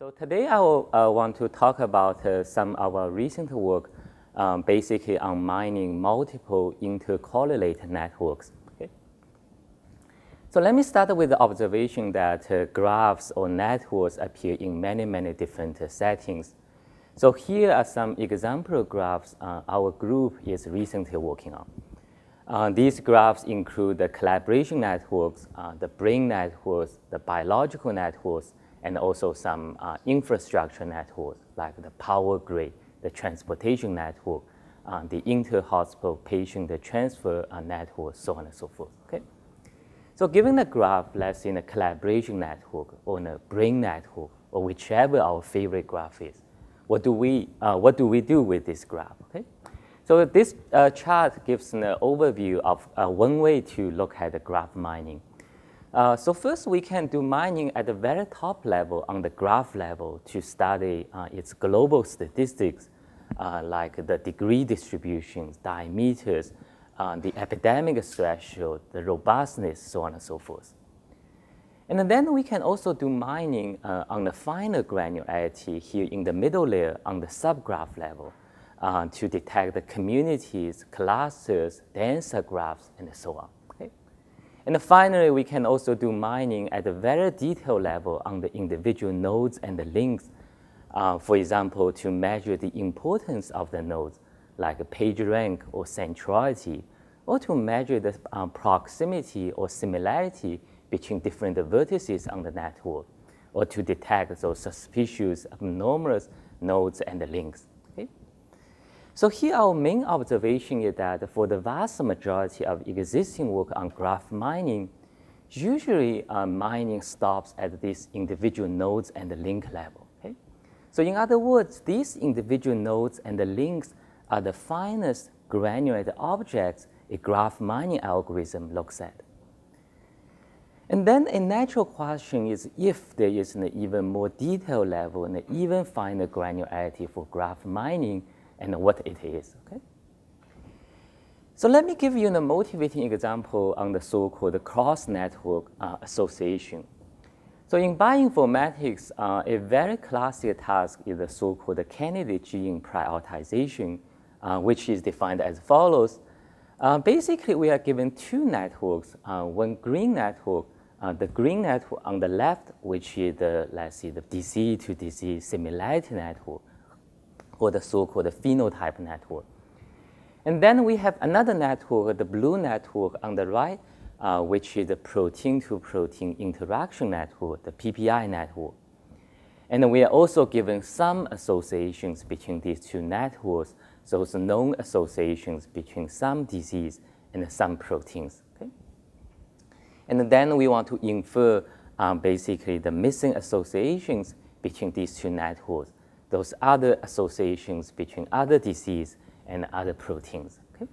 So today I will, want to talk about some of our recent work basically on mining multiple intercorrelated networks. Okay? So let me start with the observation that graphs or networks appear in many different settings. So here are some example graphs our group is recently working on. These graphs include the collaboration networks, the brain networks, the biological networks, and also some infrastructure networks like the power grid, the transportation network, the inter-hospital patient transfer network, so on and so forth. Okay? So given the graph, let's say in a collaboration network or in a brain network or whichever our favorite graph is, what do we do with this graph? Okay? So this chart gives an overview of one way to look at the graph mining. So first, we can do mining at the very top level, on the graph level, to study its global statistics, like the degree distributions, diameters, the epidemic threshold, the robustness, so on and so forth. And then we can also do mining on the finer granularity here in the middle layer on the subgraph level to detect the communities, clusters, denser graphs, and so on. And finally, we can also do mining at a very detailed level on the individual nodes and the links, for example, to measure the importance of the nodes, like page rank or centrality, or to measure the proximity or similarity between different vertices on the network, or to detect those suspicious, anomalous nodes and the links. So here our main observation is that for the vast majority of existing work on graph mining, usually mining stops at these individual nodes and the link level. Okay? So in other words, these individual nodes and the links are the finest granular objects a graph mining algorithm looks at. And then a natural question is if there is an even more detailed level and an even finer granularity for graph mining, and what it is. Okay? So let me give you a motivating example on the so-called cross-network association. So in bioinformatics, a very classic task is the so-called candidate gene prioritization, which is defined as follows. Basically, we are given two networks, one green network, the green network on the left, which is the, let's see, the disease to disease similarity network, or the so-called phenotype network. And then we have another network, the blue network on the right, which is the protein-to-protein interaction network, the PPI network. And we are also given some associations between these two networks, those known associations between some disease and some proteins. Okay? And then we want to infer basically the missing associations between these two networks, those other associations between other disease and other proteins. Okay?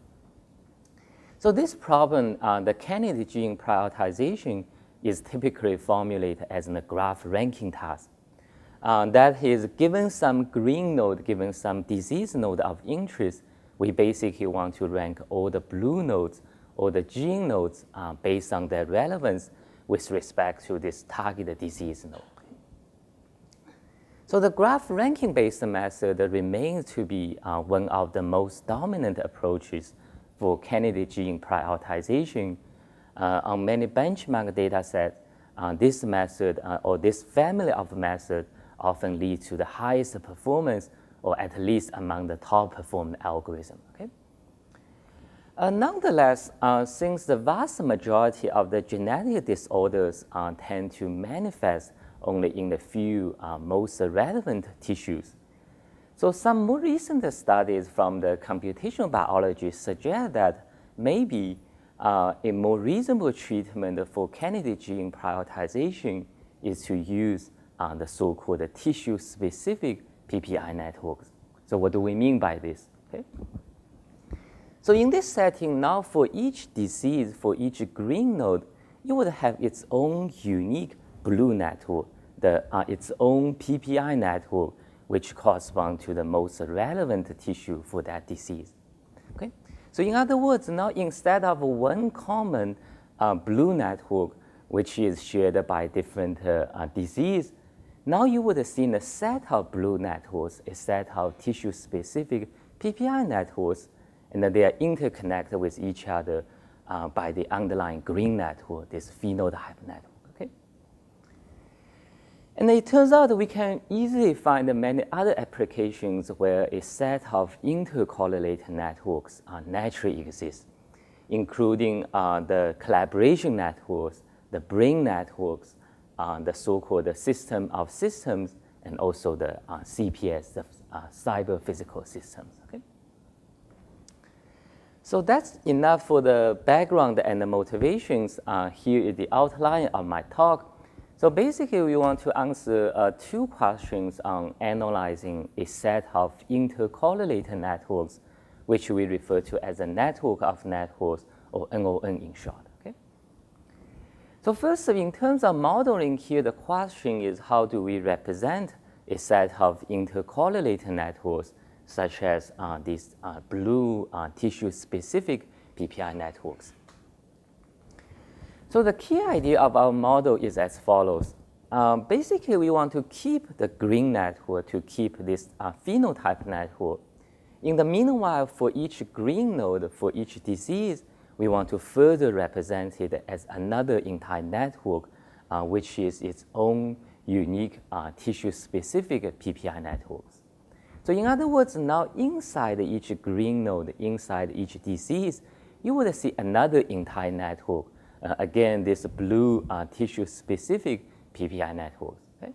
So this problem, the candidate gene prioritization, is typically formulated as a graph ranking task. That is, given some green node, given some disease node of interest, we basically want to rank all the blue nodes or the gene nodes based on their relevance with respect to this target disease node. So the graph ranking-based method remains to be one of the most dominant approaches for candidate gene prioritization. On many benchmark data sets, this method or this family of methods often leads to the highest performance, or at least among the top performing algorithms. Okay? Nonetheless, since the vast majority of the genetic disorders tend to manifest only in the few most relevant tissues. So some more recent studies from the computational biology suggest that maybe a more reasonable treatment for candidate gene prioritization is to use the so-called tissue-specific PPI networks. So what do we mean by this? Okay? So in this setting, now for each disease, for each green node, you would have its own unique blue network, its own PPI network, which corresponds to the most relevant tissue for that disease. Okay? So in other words, now instead of one common blue network, which is shared by different disease, Now you would see in a set of blue networks, a set of tissue-specific PPI networks, and then they are interconnected with each other by the underlying green network, this phenotype network. Okay? And it turns out that we can easily find many other applications where a set of intercorrelated networks naturally exist, including the collaboration networks, the brain networks, the so-called system of systems, and also the CPS, the cyber physical systems. Okay? So that's enough for the background and the motivations. Here is the outline of my talk. So basically, we want to answer two questions on analyzing a set of intercorrelated networks, which we refer to as a network of networks, or NON in short. Okay? So first, in terms of modeling here, the question is how do we represent a set of intercorrelated networks, such as these blue tissue-specific PPI networks. So the key idea of our model is as follows. Basically, we want to keep the green network, to keep this phenotype network. In the meanwhile, for each green node, for each disease, we want to further represent it as another entire network, which is its own unique tissue-specific PPI networks. So in other words, now inside each green node, inside each disease, you would see another entire network. Again, this blue tissue-specific PPI networks. Okay?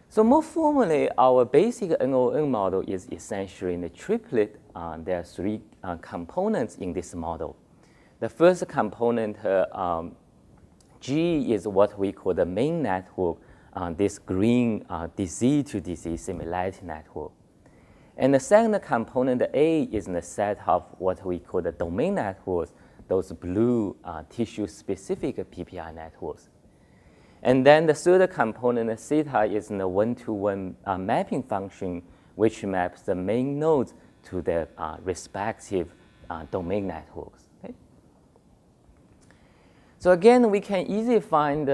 So more formally, our basic NON model is essentially in a triplet. There are three components in this model. The first component, G, is what we call the main network, this green disease-to-disease similarity network. And the second component, A, is in the set of what we call the domain networks, those blue tissue-specific PPI networks. And then the third component, theta, is in the one-to-one mapping function, which maps the main nodes to their respective domain networks. Okay? So again, we can easily find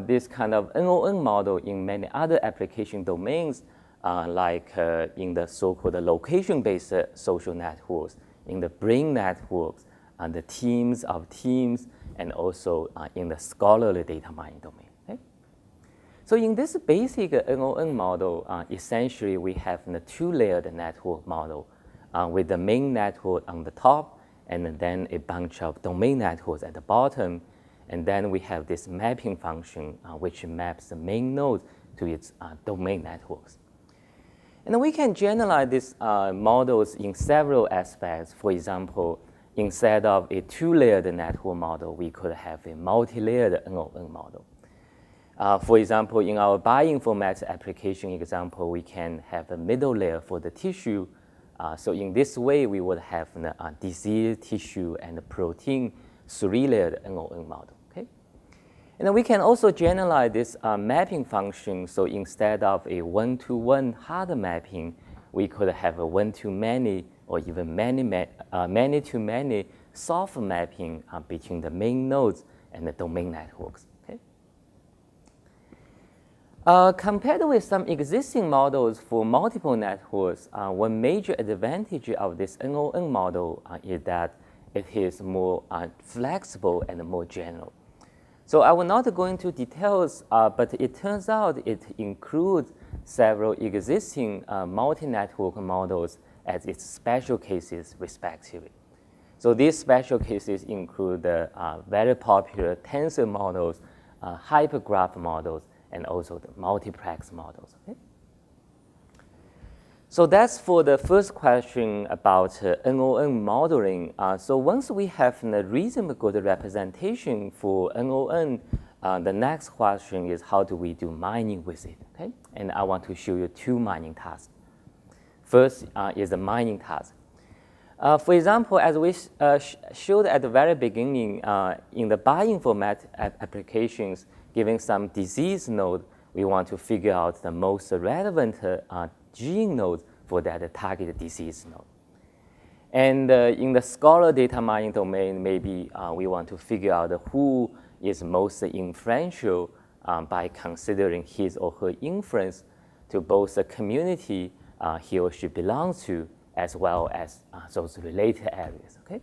this kind of NON model in many other application domains, like in the so-called location-based social networks, in the brain networks, and the teams of teams, and also in the scholarly data mining domain. Okay? So in this basic NON model, essentially we have a two-layered network model with the main network on the top, and then a bunch of domain networks at the bottom. And then we have this mapping function, which maps the main node to its domain networks. And we can generalize these models in several aspects. For example, instead of a two-layered network model, we could have a multi-layered NON model. For example, in our bioinformatics application example, we can have a middle layer for the tissue. So in this way, we would have a disease, tissue, and protein three-layered NON model. Okay? And then we can also generalize this mapping function. So instead of a one-to-one hard mapping, we could have a one-to-many or even many-to-many soft mapping between the main nodes and the domain networks. Okay? Compared with some existing models for multiple networks, one major advantage of this NON model is that it is more flexible and more general. So I will not go into details, but it turns out it includes several existing multi-network models as its special cases, respectively. So these special cases include the very popular tensor models, hypergraph models, and also the multiplex models. Okay? So that's for the first question about NON modeling. So once we have a reasonably good representation for NON, the next question is how do we do mining with it? Okay? And I want to show you two mining tasks. First is the mining task. For example, as we showed at the very beginning, in the bioinformatics applications, given some disease node, we want to figure out the most relevant gene nodes for that target disease node. And in the scholar data mining domain, maybe we want to figure out who is most influential by considering his or her inference to both the community he or she belongs to as well as those related areas. Okay?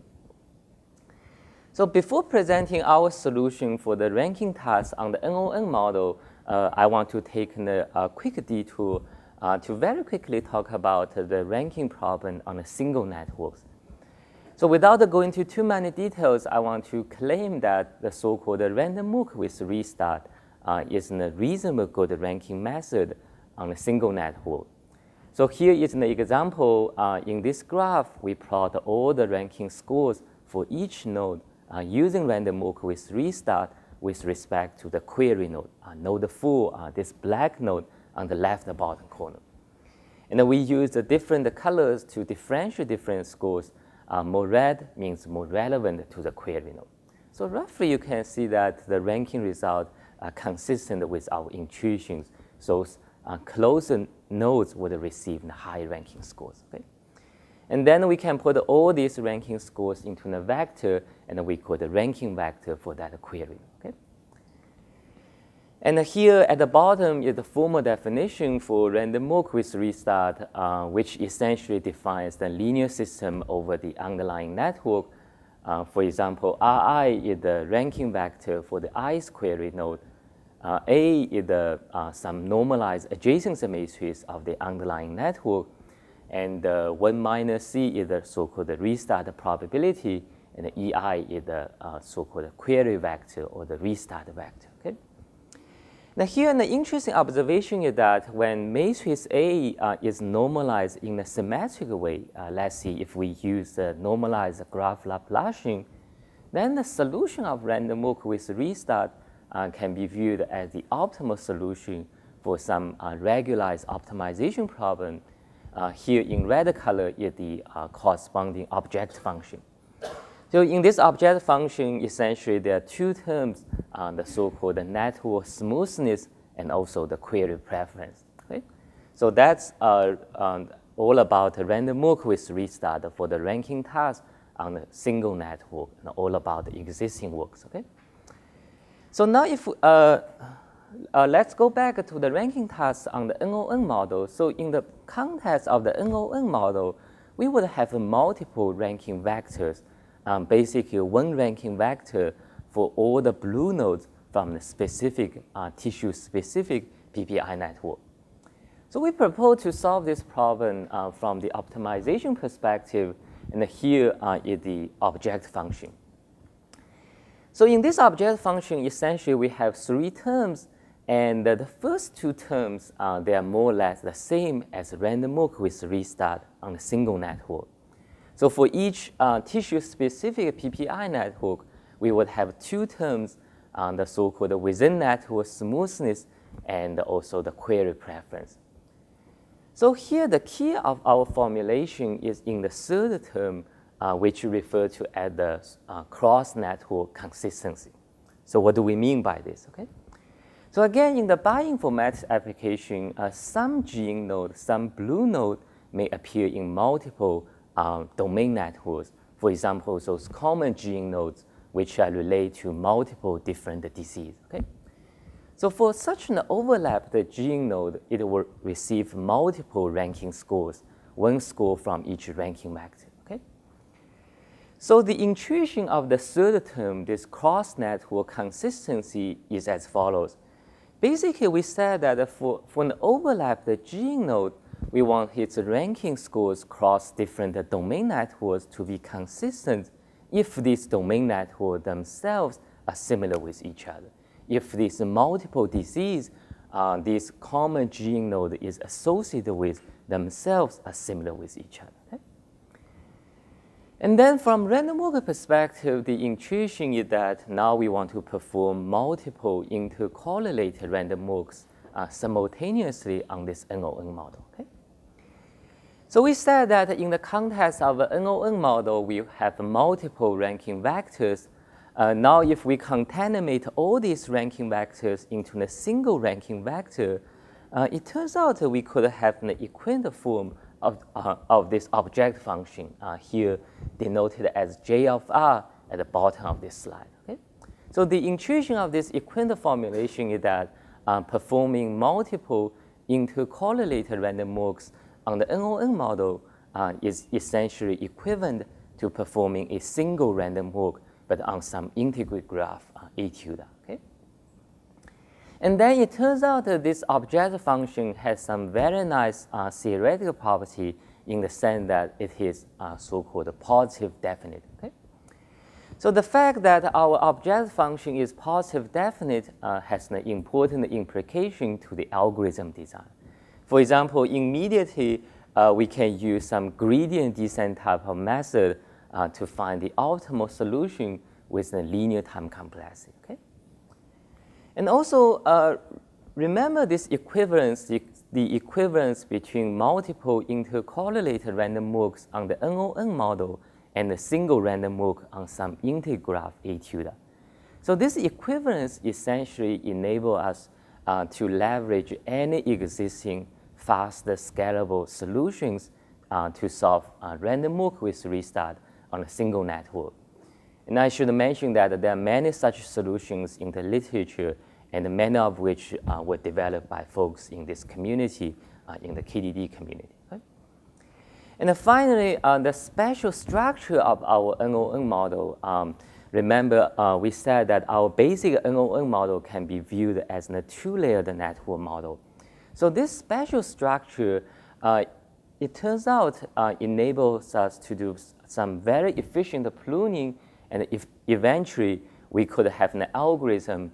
So before presenting our solution for the ranking task on the NON model, I want to take a quick detour to very quickly talk about the ranking problem on a single networks. So without going into too many details, I want to claim that the so-called random walk with restart is a reasonably good ranking method on a single network. So here is an example. In this graph, we plot all the ranking scores for each node using random walk with restart with respect to the query node. Node 4, this black node on the left bottom corner. And we use the different colors to differentiate different scores. More red means more relevant to the query node. So roughly you can see that the ranking results are consistent with our intuitions. So closer nodes would receive high ranking scores. Okay? And then we can put all these ranking scores into a vector, and we call the ranking vector for that query. Okay? And here at the bottom is the formal definition for random walk with restart, which essentially defines the linear system over the underlying network. For example, Ri is the ranking vector for the ith query node. A is some normalized adjacency matrix of the underlying network. And 1 minus C is the so-called restart probability, and the EI is the so-called query vector or the restart vector. Okay? Now here, an interesting observation is that when matrix A is normalized in a symmetric way, let's see if we use the normalized graph Laplacian, then the solution of random walk with restart can be viewed as the optimal solution for some regularized optimization problem. Here in red color is the corresponding object function. So in this object function, essentially there are two terms, the so-called network smoothness and also the query preference. Okay? So that's all about random walk with restart for the ranking task on a single network, and all about the existing works. Okay? So now if let's go back to the ranking task on the NON model. So in the context of the NON model, we would have multiple ranking vectors, basically one ranking vector for all the blue nodes from the specific tissue-specific PPI network. So we propose to solve this problem from the optimization perspective, and here is the object function. So in this object function, essentially we have three terms. And the first two terms, they are more or less the same as random walk with restart on a single network. So for each tissue-specific PPI network, we would have two terms, the so-called within network smoothness and also the query preference. So here the key of our formulation is in the third term, which we refer to as the cross-network consistency. So what do we mean by this? Okay? So again, in the bioinformatics application, some gene node, some blue node may appear in multiple domain networks. For example, those common gene nodes which are related to multiple different diseases. Okay? So for such an overlapped gene node, it will receive multiple ranking scores, one score from each ranking vector. Okay? So the intuition of the third term, this cross-network consistency, is as follows. Basically, we said that for an overlapped gene node, we want its ranking scores across different domain networks to be consistent if these domain networks themselves are similar with each other. If this multiple disease, this common gene node is associated with themselves are similar with each other. Okay? And then from random walk perspective, the intuition is that now we want to perform multiple intercorrelated random walks simultaneously on this NON model. Okay? So we said that in the context of a NON model, we have multiple ranking vectors. Now if we concatenate all these ranking vectors into a single ranking vector, it turns out we could have an equivalent form of this object function here denoted as J of R at the bottom of this slide. Okay? So the intuition of this equivalent formulation is that performing multiple intercorrelated random walks on the NON model is essentially equivalent to performing a single random walk, but on some integrate graph A tilde. Okay? And then it turns out that this objective function has some very nice theoretical property in the sense that it is so-called positive definite. Okay? So the fact that our objective function is positive definite has an important implication to the algorithm design. For example, immediately we can use some gradient descent type of method to find the optimal solution with a linear time complexity. Okay? And also remember this equivalence, the equivalence between multiple intercorrelated random walks on the NON model and a single random walk on some intergraph A tilde. So this equivalence essentially enables us to leverage any existing fast scalable solutions to solve random walk with restart on a single network. And I should mention that there are many such solutions in the literature, and many of which were developed by folks in this community, in the KDD community. Okay? And then finally, the spatial structure of our NON model. Remember, we said that our basic NON model can be viewed as a two-layered network model. So this spatial structure, it turns out, enables us to do some very efficient pruning, and eventually we could have an algorithm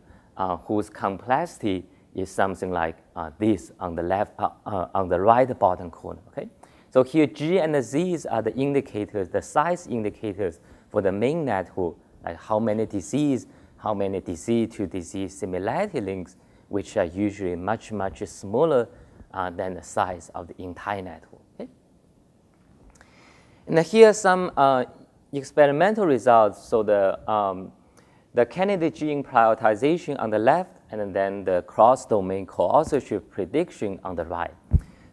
whose complexity is something like this on the left, on the right bottom corner. Okay, so here G and Z's are the indicators, the size indicators for the main network, like how many disease to disease similarity links, which are usually much smaller than the size of the entire network. Okay? And here are some experimental results. So the candidate gene prioritization on the left, and then the cross-domain co-authorship prediction on the right.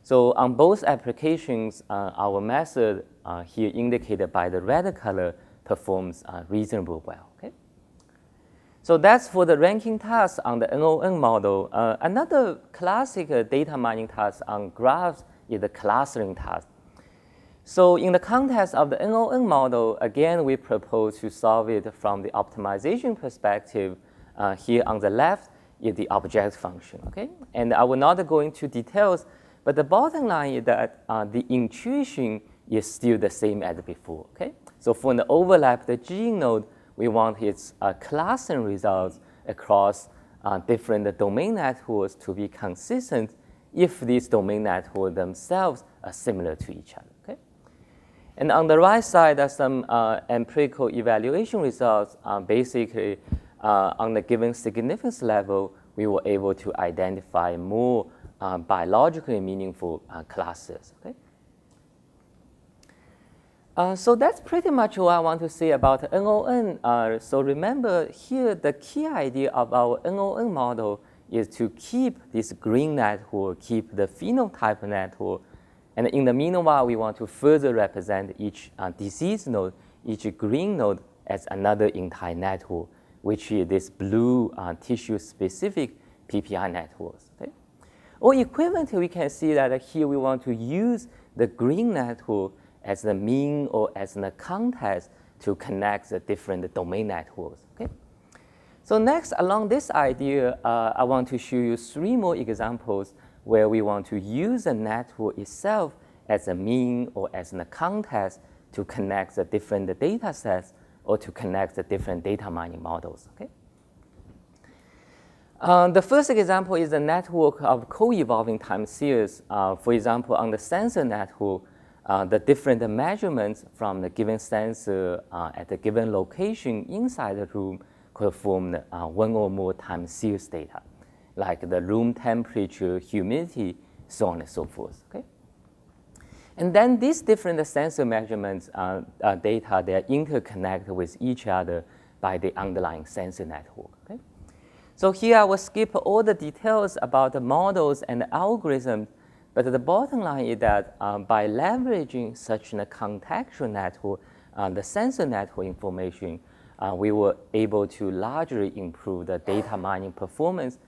So on both applications, our method here indicated by the red color performs reasonably well. Okay? So that's for the ranking task on the NON model. Another classic data mining task on graphs is the clustering task. So in the context of the NON model, again, we propose to solve it from the optimization perspective. Here on the left is the objective function, okay? And I will not go into details, but the bottom line is that the intuition is still the same as before, okay? So for the overlapped gene node, we want its clustering results across different domain networks to be consistent if these domain networks themselves are similar to each other. Okay? And on the right side are some empirical evaluation results. Basically, on the given significance level, we were able to identify more biologically meaningful clusters. Okay? So that's pretty much what I want to say about NON. So remember here, the key idea of our NON model is to keep this green network, keep the phenotype network, and in the meanwhile, we want to further represent each disease node, each green node as another entire network, which is this blue tissue-specific PPI networks. Okay? Or equivalently, we can see that here we want to use the green network as the mean or as a context to connect the different domain networks. Okay? So next, along this idea, I want to show you 3 more examples where we want to use the network itself as a mean or as a context to connect the different data sets or to connect the different data mining models. Okay? The first example is a network of co-evolving time series. For example, on the sensor network, the different measurements from the given sensor at a given location inside the room could form 1 or more time series data, like the room temperature, humidity, so on and so forth. Okay? And then these different sensor measurements data, they are interconnected with each other by the underlying sensor network. Okay? So here I will skip all the details about the models and the algorithms, but the bottom line is that by leveraging such a contextual network, the sensor network information, we were able to largely improve the data mining performance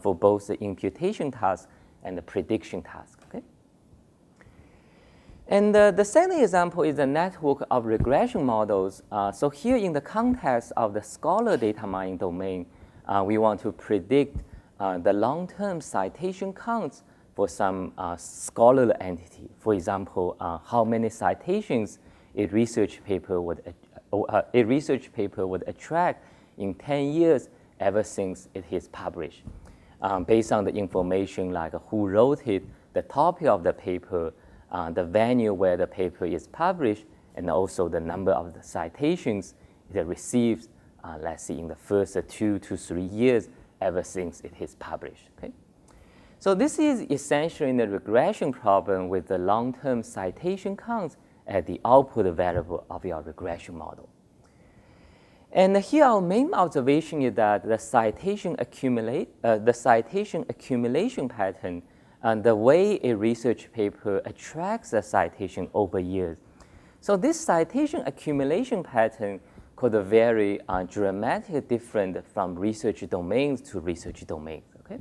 for both the imputation task and the prediction task. Okay? And the second example is a network of regression models. So here in the context of the scholar data mining domain, we want to predict the long-term citation counts for some scholarly entity. For example, how many citations a research paper would attract in 10 years ever since it is published, based on the information like who wrote it, the topic of the paper, the venue where the paper is published, and also the number of the citations it receives, let's say in the first 2 to 3 years ever since it is published. Okay? So this is essentially the regression problem with the long-term citation counts as the output variable of your regression model. And here our main observation is that the citation accumulation pattern and the way a research paper attracts a citation over years. So this citation accumulation pattern could vary dramatically different from research domains to research domains. Okay?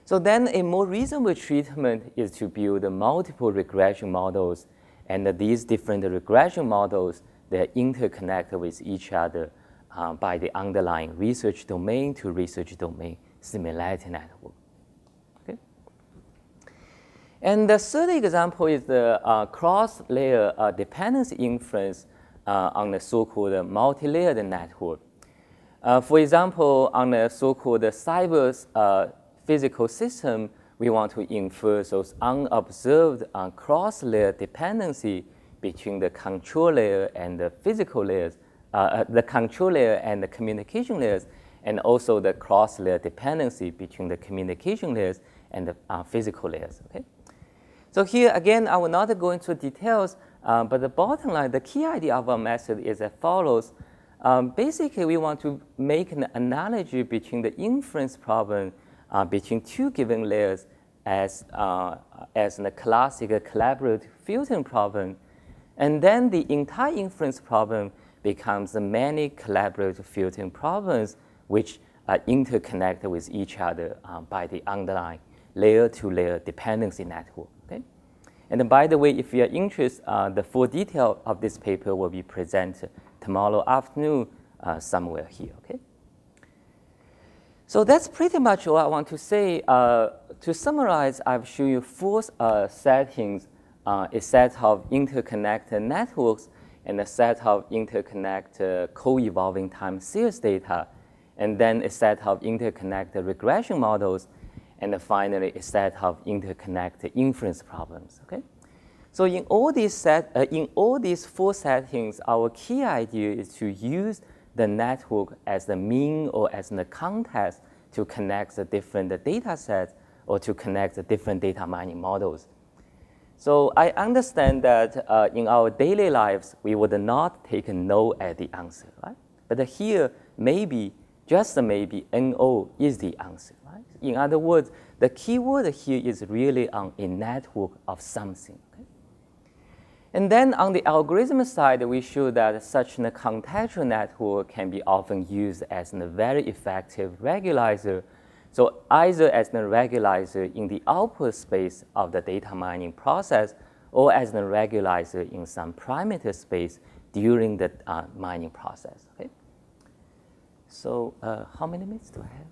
So then a more reasonable treatment is to build multiple regression models, and these different regression models, they're interconnected with each other by the underlying research domain to research domain similarity network. Okay? And the third example is the cross-layer dependency inference on the so-called multi-layered network. For example, on the so-called cyber physical system, we want to infer those unobserved cross-layer dependency between the control layer and the physical layers, the control layer and the communication layers, and also the cross-layer dependency between the communication layers and the physical layers. Okay? So here, again, I will not go into details, but the bottom line, the key idea of our method is as follows. Basically, we want to make an analogy between the inference problem between two given layers as the classic collaborative filtering problem, and then the entire inference problem becomes the many collaborative filtering problems which are interconnected with each other by the underlying layer-to-layer dependency network. Okay? And by the way, if you are interested, the full detail of this paper will be presented tomorrow afternoon somewhere here. Okay? So that's pretty much all I want to say. To summarize, I've shown you four settings, a set of interconnected networks and a set of interconnected co-evolving time series data, and then a set of interconnected regression models, and finally a set of interconnected inference problems. Okay? So in all these four settings, our key idea is to use the network as the mean or as the context to connect the different data sets or to connect the different data mining models. So I understand that in our daily lives, we would not take no as the answer, right? But here, maybe, just maybe, NO is the answer, right? In other words, the key word here is really on a network of something. Okay? And then on the algorithm side, we show that such a contextual network can be often used as a very effective regularizer. So either as a regularizer in the output space of the data mining process, or as a regularizer in some parameter space during the mining process. Okay? So how many minutes do I have?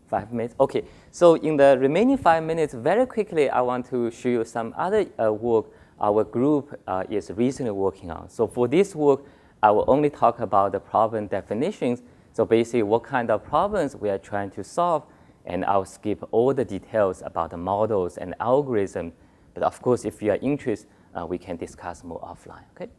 5 minutes? Okay. So in the remaining 5 minutes, very quickly, I want to show you some other work our group is recently working on. So for this work, I will only talk about the problem definitions. So basically, what kind of problems we are trying to solve, and I'll skip all the details about the models and algorithms. But of course, if you are interested, we can discuss more offline. Okay?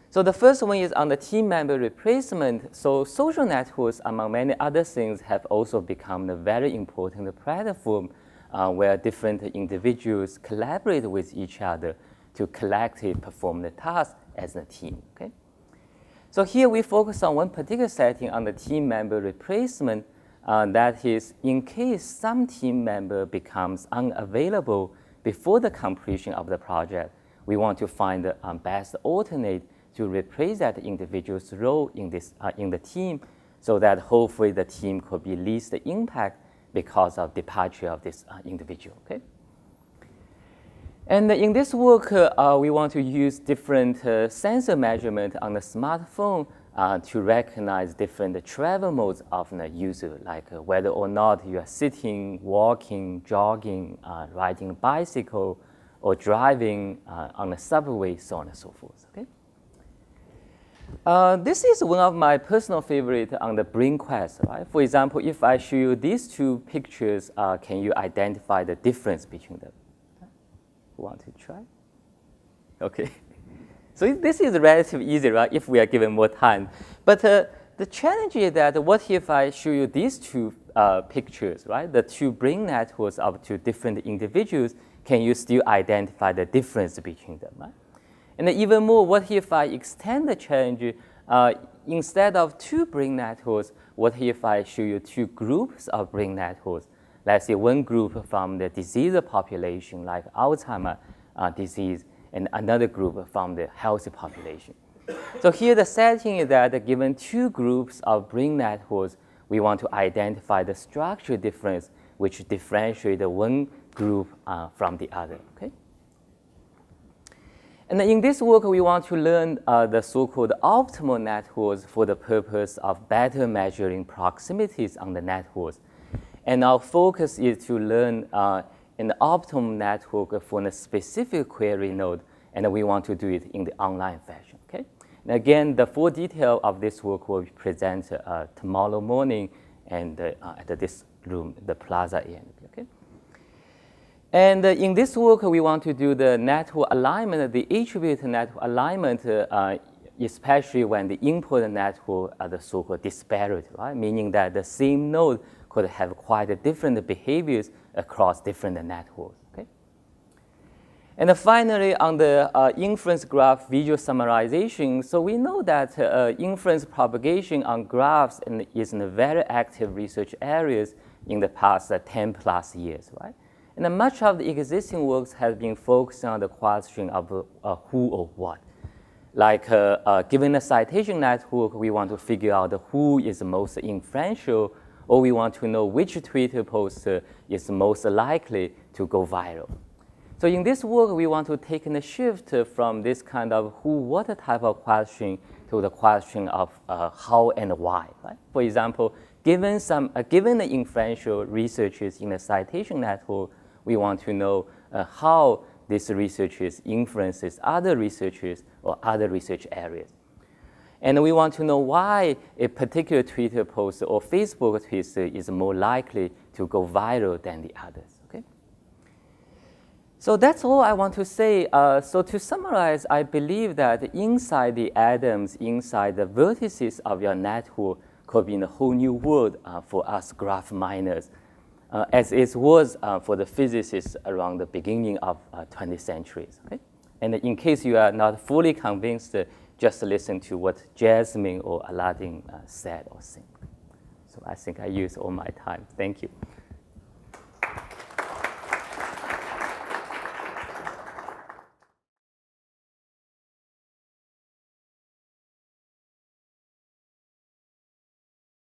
So the first one is on the team member replacement. So social networks, among many other things, have also become a very important platform where different individuals collaborate with each other to collectively perform the task as a team. Okay? So here we focus on one particular setting on the team member replacement. That is, in case some team member becomes unavailable before the completion of the project, we want to find the best alternate to replace that individual's role in the team, so that hopefully the team could be least impact because of departure of this individual. Okay. And in this work, we want to use different sensor measurement on the smartphone to recognize different travel modes of the user, like whether or not you are sitting, walking, jogging, riding a bicycle, or driving on the subway, so on and so forth. Okay? This is one of my personal favorites on the brain quest. Right? For example, if I show you these two pictures, can you identify the difference between them? Want to try? Okay. So this is relatively easy, right, if we are given more time. But the challenge is that what if I show you these two pictures, right, the two brain networks of two different individuals, can you still identify the difference between them, right? And even more, what if I extend the challenge, instead of two brain networks, what if I show you two groups of brain networks? Let's say one group from the diseased population, like Alzheimer's disease, and another group from the healthy population. So here the setting is that given two groups of brain networks, we want to identify the structural difference which differentiate the one group from the other. Okay? And in this work, we want to learn the so-called optimal networks for the purpose of better measuring proximities on the networks. And our focus is to learn an optimal network for a specific query node, and we want to do it in the online fashion. Okay? And again, the full detail of this work will be presented tomorrow morning and at this room, the Plaza A&B. Okay? And in this work, we want to do the network alignment, the attribute network alignment, especially when the input network are the so-called disparate, right? Meaning that the same node could have quite different behaviors across different networks. Okay? And finally, on the inference graph visual summarization, so we know that inference propagation on graphs is in very active research areas in the past 10 plus years, right? And much of the existing works has been focused on the question of who or what. Like given a citation network, we want to figure out who is most influential, or we want to know which Twitter post is most likely to go viral. So in this work, we want to take a shift from this kind of who, what type of question to the question of how and why. Right? For example, given the influential researchers in the citation network, we want to know how this researchers influences other researchers or other research areas. And we want to know why a particular Twitter post or Facebook tweet is more likely to go viral than the others. Okay? So that's all I want to say. So to summarize, I believe that inside the atoms, inside the vertices of your network could be a whole new world for us graph miners, as it was for the physicists around the beginning of 20th century. Okay? And in case you are not fully convinced, just listen to what Jasmine or Aladdin said or said. So I think I used all my time. Thank you.